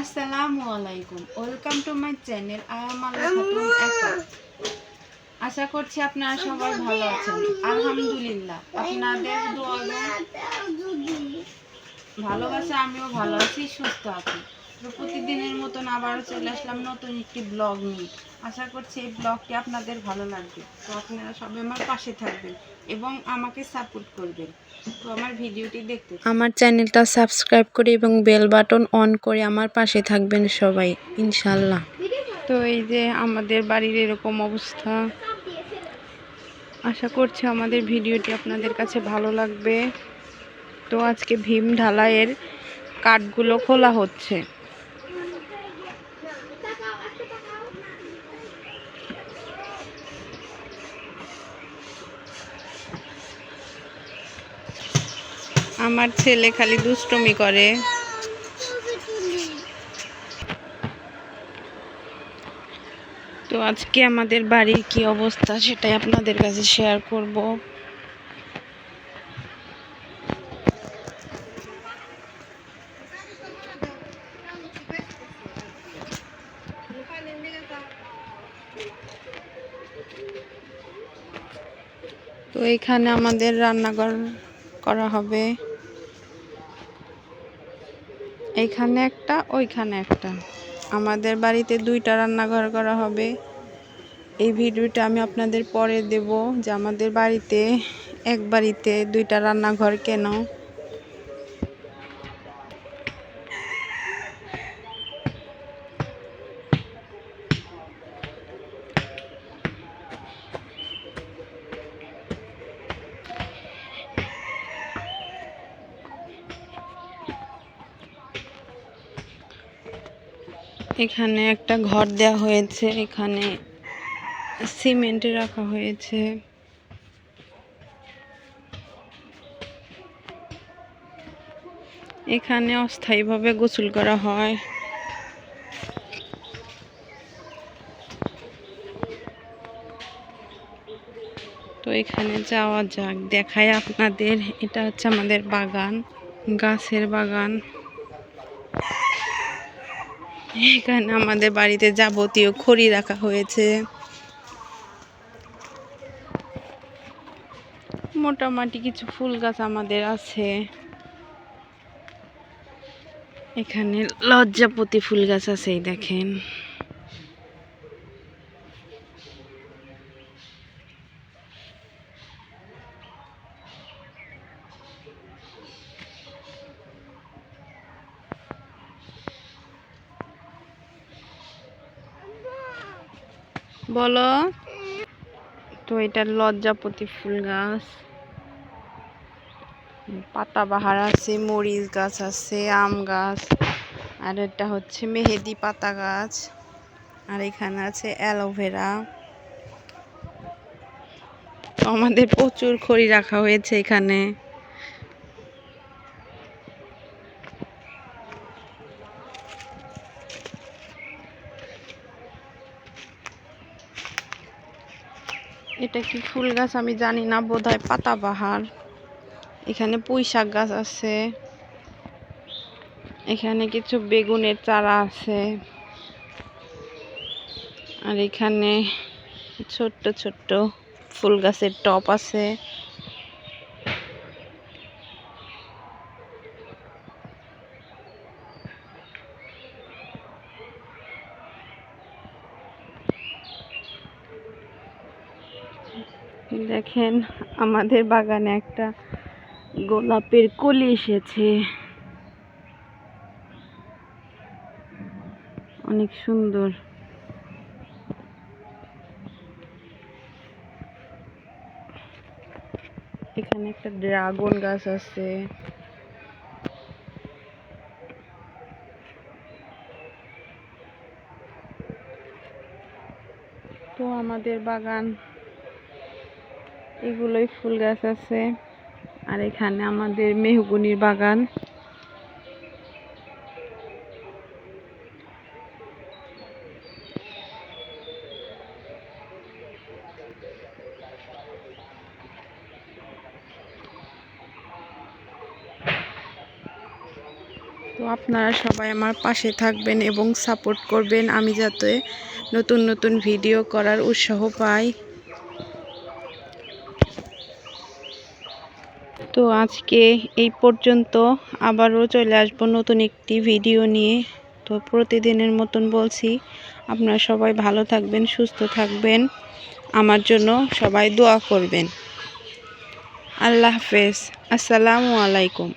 আসসালামু আলাইকুম, welcome to my channel. I am Alafatun একা। আশা করছি আপনারা সবাই ভালো আছেন। আলহামদুলিল্লাহ, আপনাদের দোয়া ভালোবাসা আমিও ভালো আছি, সুস্থ আছি। তো প্রতিদিনের মতন আবারও চলে আসলাম নতুন একটি ব্লগ নিয়ে। আশা করছি এই ব্লগটি আপনাদের ভালো লাগবে। তো আপনারা সবাই আমার পাশে থাকবেন এবং আমাকে সাপোর্ট করবেন। তো আমার ভিডিওটি দেখতে আমার চ্যানেলটা সাবস্ক্রাইব করে এবং বেল বাটন অন করে আমার পাশে থাকবেন সবাই, ইনশাল্লাহ। তো এই যে আমাদের বাড়ির এরকম অবস্থা। আশা করছি আমাদের ভিডিওটি আপনাদের কাছে ভালো লাগবে। তো আজকে ভীম ঢালাইয়ের কাঠগুলো খোলা হচ্ছে। আমার ছেলে খালি দুষ্টুমি করে। তো আজকে আমাদের বাড়ির কি অবস্থা সেটাই আপনাদের কাছে শেয়ার করব। তো এইখানে আমাদের রান্নাঘর করা হবে, এইখানে একটা, ওইখানে একটা। আমাদের বাড়িতে দুইটা রান্নাঘর করা হবে। এই ভিডিওটা আমি আপনাদের পরে দেব যে আমাদের বাড়িতে এক বাড়িতে দুইটা রান্নাঘর কেন। এখানে একটা ঘর দেওয়া হয়েছে, এখানে সিমেন্ট রাখা হয়েছে। এখানে অস্থায়ীভাবে গোসল করা হয়। তো এখানে যাওয়া যাক, দেখায় আপনাদের। এটা হচ্ছে আমাদের বাগান, গাছের বাগান। এখানে আমাদের বাড়িতে যাবতীয় খড়ি রাখা হয়েছে। মোটামুটি কিছু ফুল গাছ আমাদের আছে। এখানে লজ্জাপতি ফুল গাছ আছে, এই দেখেন। বলো। তো এটা লজ্জাপতি ফুল গাছ, পাতাবাহার আছে, মরিচ গাছ আছে, আম গাছ, আর এটা হচ্ছে মেহেদি পাতা গাছ, আর এখানে আছে অ্যালোভেরা। আমাদের প্রচুর খড়ি রাখা হয়েছে এখানে। এটা কি ফুল গাছ আমি জানি না, বোধহয় পাতাবাহার। এখানে পুঁই শাক গাছ আছে, এখানে কিছু বেগুনের চারা আছে, আর এখানে ছোট্ট ছোট্ট ফুল গাছের টব আছে। দেখেন আমাদের বাগানে একটা গোলাপের কলি এসেছে, অনেক সুন্দর। এখানে একটা ড্রাগন গাছ আছে। তো আমাদের বাগান এগুলোই ফুল গাছ আছে, আর এখানে আমাদের মেহগনির বাগান। তো আপনারা সবাই আমার পাশে থাকবেন এবং সাপোর্ট করবেন, আমি যাতে নতুন নতুন ভিডিও করার উৎসাহ পাই। তো আজকে এই পর্যন্ত, আবারও চলে আসবো নতুন একটি ভিডিও নিয়ে। তো প্রতিদিনের মতন বলছি, আপনারা সবাই ভালো থাকবেন, সুস্থ থাকবেন, আমার জন্য সবাই দোয়া করবেন। আল্লাহ হাফেজ, আসসালামু আলাইকুম।